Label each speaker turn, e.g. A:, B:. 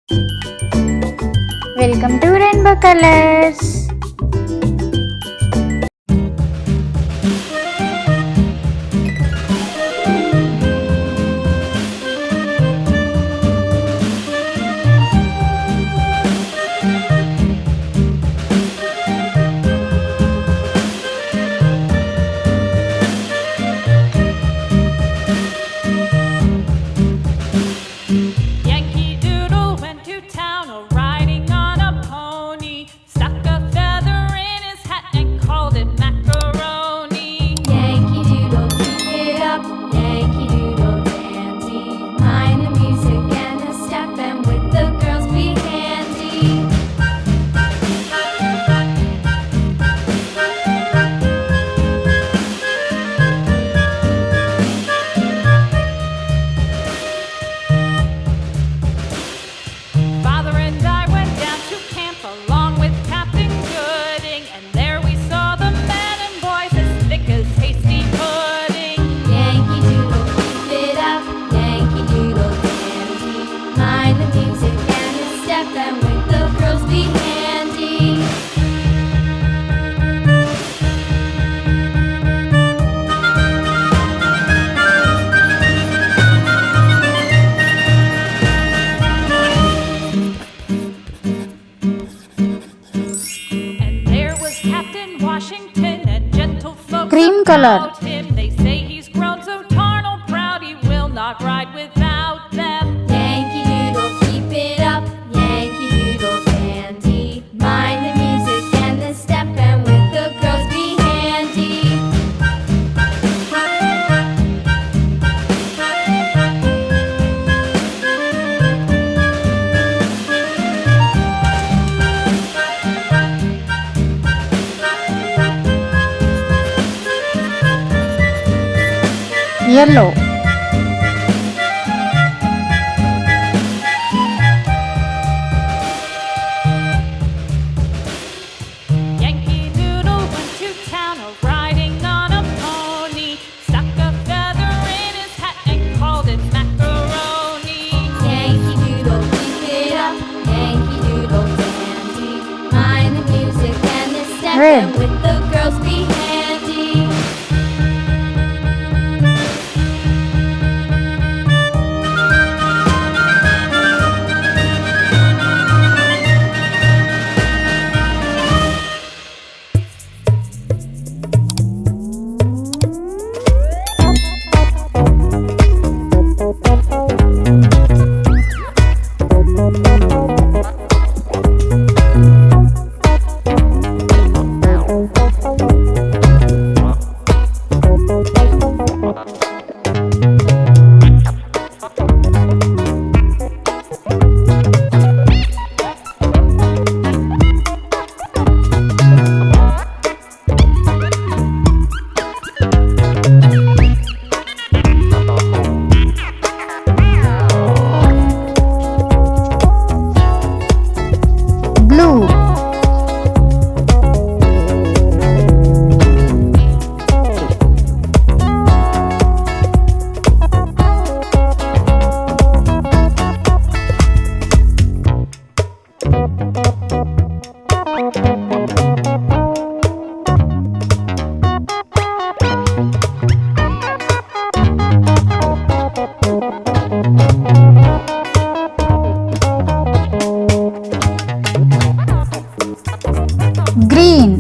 A: Welcome to Rainbow Colors.
B: Yankee Doodle went to town riding on a pony, stuck a feather in his hat and called it macaroni.
C: Yankee Doodle, keep it up, Yankee Doodle dandy. Mind the music and the step, and with the girls be handy.
B: Father and I went down to camp along with Captain Gooding, and there we saw the men and boys as thick as hasty pudding.
C: Yankee Doodle, keep it up, Yankee Doodle dandy. Mind the music and the step, and with the girls be handy.
B: And there was Captain Washington and gentle folks
A: Cream color.
B: about him. They say he's grown so tarnal proud he will not ride without them.
C: Yankee Doodle, keep it up, Yankee Doodle dandy. Mind the music and the step, and with the girls be handy.
A: Yellow.
B: Yankee Doodle went to town riding on a pony, stuck a feather in his hat and called it macaroni.
C: Yankee Doodle, keep it up, Yankee Doodle dandy. Mind the music and the step,
A: Red.
C: and with the girls be handy.
A: Blue. Green.